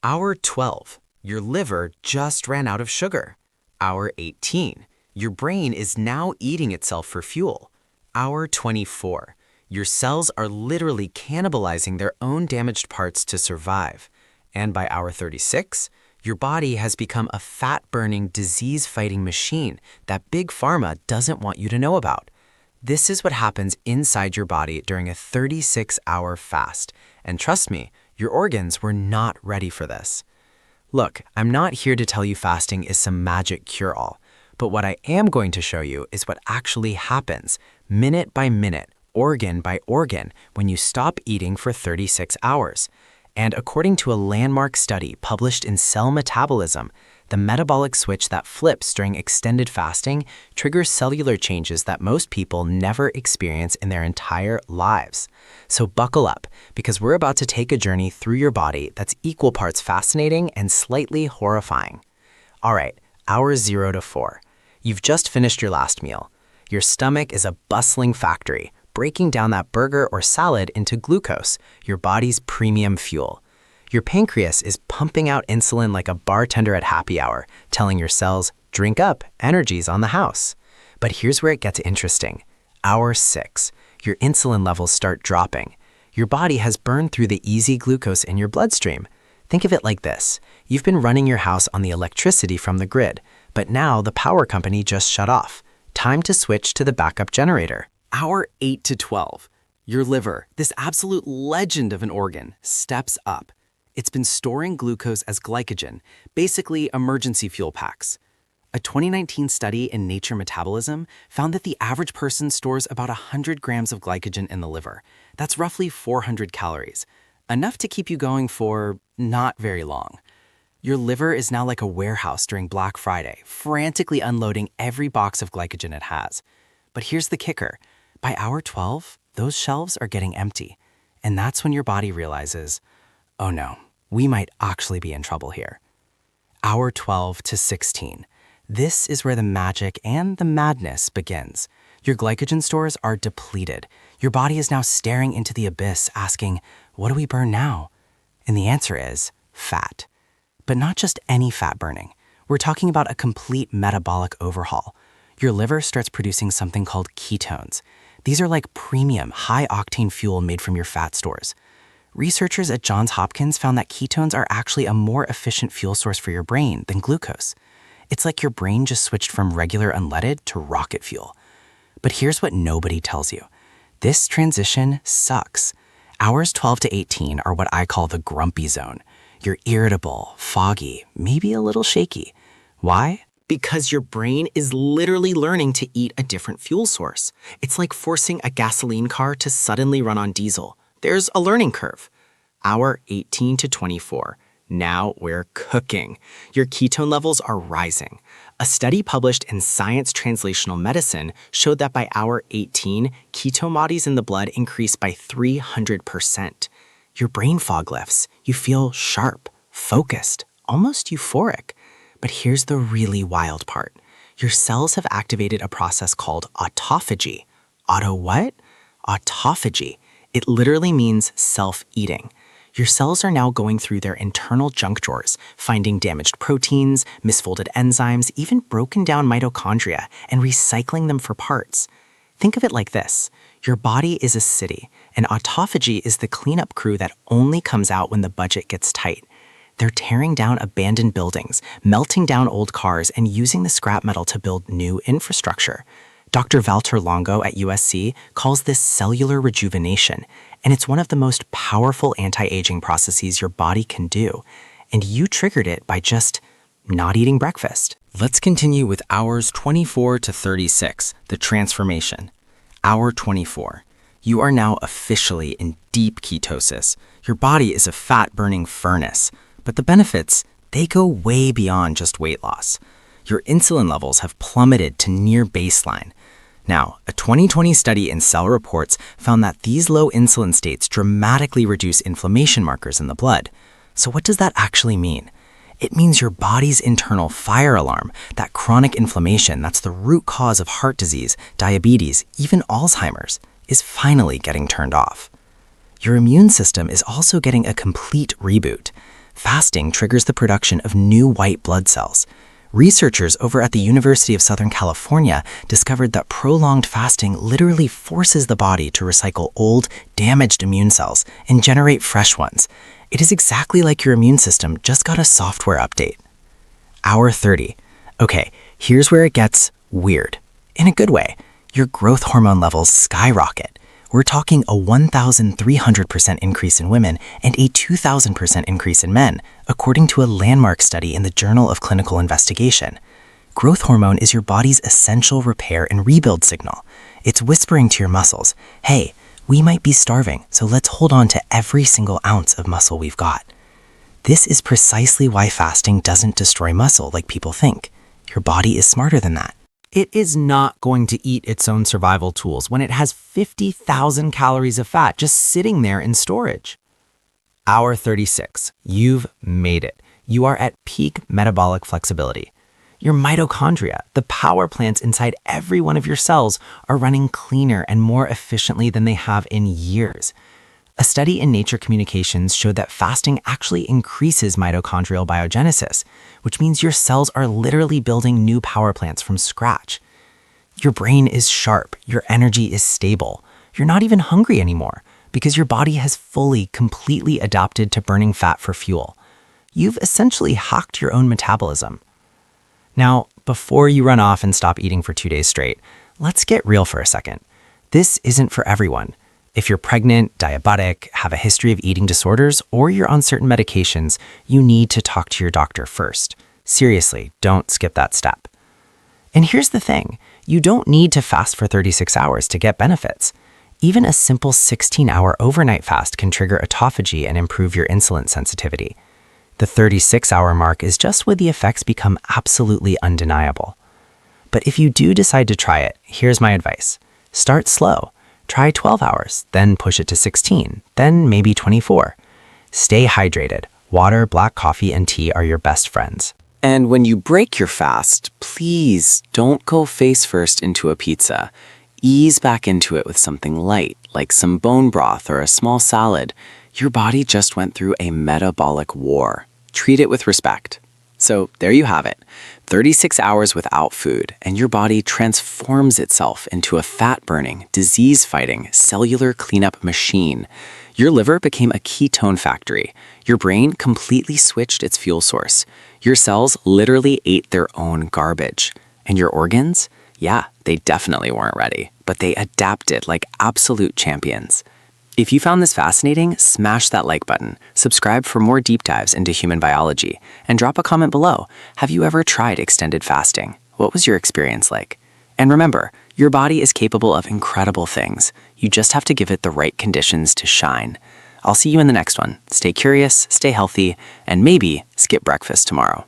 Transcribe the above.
Hour 12, your liver just ran out of sugar. Hour 18, your brain is now eating itself for fuel. Hour 24, your cells are literally cannibalizing their own damaged parts to survive. And by hour 36, your body has become a fat-burning, disease-fighting machine that Big Pharma doesn't want you to know about. This is what happens inside your body during a 36-hour fast. And trust me, your organs were not ready for this. Look, I'm not here to tell you fasting is some magic cure-all, but what I am going to show you is what actually happens, minute by minute, organ by organ, when you stop eating for 36 hours. And according to a landmark study published in Cell Metabolism, the metabolic switch that flips during extended fasting triggers cellular changes that most people never experience in their entire lives. So buckle up, because we're about to take a journey through your body that's equal parts fascinating and slightly horrifying. All right, hours 0 to 4. You've just finished your last meal. Your stomach is a bustling factory, breaking down that burger or salad into glucose, your body's premium fuel. Your pancreas is pumping out insulin like a bartender at happy hour, telling your cells, drink up, energy's on the house. But here's where it gets interesting. Hour 6, your insulin levels start dropping. Your body has burned through the easy glucose in your bloodstream. Think of it like this. You've been running your house on the electricity from the grid, but now the power company just shut off. Time to switch to the backup generator. Hour 8 to 12. Your liver, this absolute legend of an organ, steps up. It's been storing glucose as glycogen, basically emergency fuel packs. A 2019 study in Nature Metabolism found that the average person stores about 100 grams of glycogen in the liver. That's roughly 400 calories, enough to keep you going for not very long. Your liver is now like a warehouse during Black Friday, frantically unloading every box of glycogen it has. But here's the kicker. By hour 12, those shelves are getting empty. And that's when your body realizes, oh no, we might actually be in trouble here. Hour 12 to 16. This is where the magic and the madness begins. Your glycogen stores are depleted. Your body is now staring into the abyss asking, what do we burn now? And the answer is fat. But not just any fat burning. We're talking about a complete metabolic overhaul. Your liver starts producing something called ketones. These are like premium, high-octane fuel made from your fat stores. Researchers at Johns Hopkins found that ketones are actually a more efficient fuel source for your brain than glucose. It's like your brain just switched from regular unleaded to rocket fuel. But here's what nobody tells you. This transition sucks. Hours 12 to 18 are what I call the grumpy zone. You're irritable, foggy, maybe a little shaky. Why? Because your brain is literally learning to eat a different fuel source. It's like forcing a gasoline car to suddenly run on diesel. There's a learning curve. Hour 18 to 24. Now we're cooking. Your ketone levels are rising. A study published in Science Translational Medicine showed that by hour 18, ketone bodies in the blood increased by 300%. Your brain fog lifts. You feel sharp, focused, almost euphoric. But here's the really wild part. Your cells have activated a process called autophagy. Auto what? Autophagy. It literally means self-eating. Your cells are now going through their internal junk drawers, finding damaged proteins, misfolded enzymes, even broken down mitochondria, and recycling them for parts. Think of it like this. Your body is a city, and autophagy is the cleanup crew that only comes out when the budget gets tight. They're tearing down abandoned buildings, melting down old cars, and using the scrap metal to build new infrastructure. Dr. Walter Longo at USC calls this cellular rejuvenation, and it's one of the most powerful anti-aging processes your body can do. And you triggered it by just not eating breakfast. Let's continue with hours 24 to 36, the transformation. Hour 24. You are now officially in deep ketosis. Your body is a fat-burning furnace, but the benefits, they go way beyond just weight loss. Your insulin levels have plummeted to near baseline. Now, a 2020 study in Cell Reports found that these low insulin states dramatically reduce inflammation markers in the blood. So what does that actually mean? It means your body's internal fire alarm, that chronic inflammation that's the root cause of heart disease, diabetes, even Alzheimer's, is finally getting turned off. Your immune system is also getting a complete reboot. Fasting triggers the production of new white blood cells. Researchers over at the University of Southern California discovered that prolonged fasting literally forces the body to recycle old, damaged immune cells and generate fresh ones. It is exactly like your immune system just got a software update. Hour 30. Okay, here's where it gets weird. In a good way. Your growth hormone levels skyrocket. We're talking a 1,300% increase in women and a 2,000% increase in men, according to a landmark study in the Journal of Clinical Investigation. Growth hormone is your body's essential repair and rebuild signal. It's whispering to your muscles, hey, we might be starving, so let's hold on to every single ounce of muscle we've got. This is precisely why fasting doesn't destroy muscle like people think. Your body is smarter than that. It is not going to eat its own survival tools when it has 50,000 calories of fat just sitting there in storage. Hour 36. You've made it. You are at peak metabolic flexibility. Your mitochondria, the power plants inside every one of your cells, are running cleaner and more efficiently than they have in years. A study in Nature Communications showed that fasting actually increases mitochondrial biogenesis, which means your cells are literally building new power plants from scratch. Your brain is sharp, your energy is stable. You're not even hungry anymore because your body has completely adapted to burning fat for fuel. You've essentially hacked your own metabolism. Now, before you run off and stop eating for 2 days straight, let's get real for a second. This isn't for everyone. If you're pregnant, diabetic, have a history of eating disorders, or you're on certain medications, you need to talk to your doctor first. Seriously, don't skip that step. And here's the thing, you don't need to fast for 36 hours to get benefits. Even a simple 16-hour overnight fast can trigger autophagy and improve your insulin sensitivity. The 36-hour mark is just when the effects become absolutely undeniable. But if you do decide to try it, here's my advice. Start slow. Try 12 hours, then push it to 16, then maybe 24. Stay hydrated. Water, black coffee, and tea are your best friends. And when you break your fast, please don't go face first into a pizza. Ease back into it with something light, like some bone broth or a small salad. Your body just went through a metabolic war. Treat it with respect. So there you have it, 36 hours without food, and your body transforms itself into a fat-burning, disease-fighting, cellular cleanup machine. Your liver became a ketone factory. Your brain completely switched its fuel source. Your cells literally ate their own garbage. And your organs? Yeah, they definitely weren't ready, but they adapted like absolute champions. If you found this fascinating, smash that like button, subscribe for more deep dives into human biology, and drop a comment below. Have you ever tried extended fasting? What was your experience like? And remember, your body is capable of incredible things. You just have to give it the right conditions to shine. I'll see you in the next one. Stay curious, stay healthy, and maybe skip breakfast tomorrow.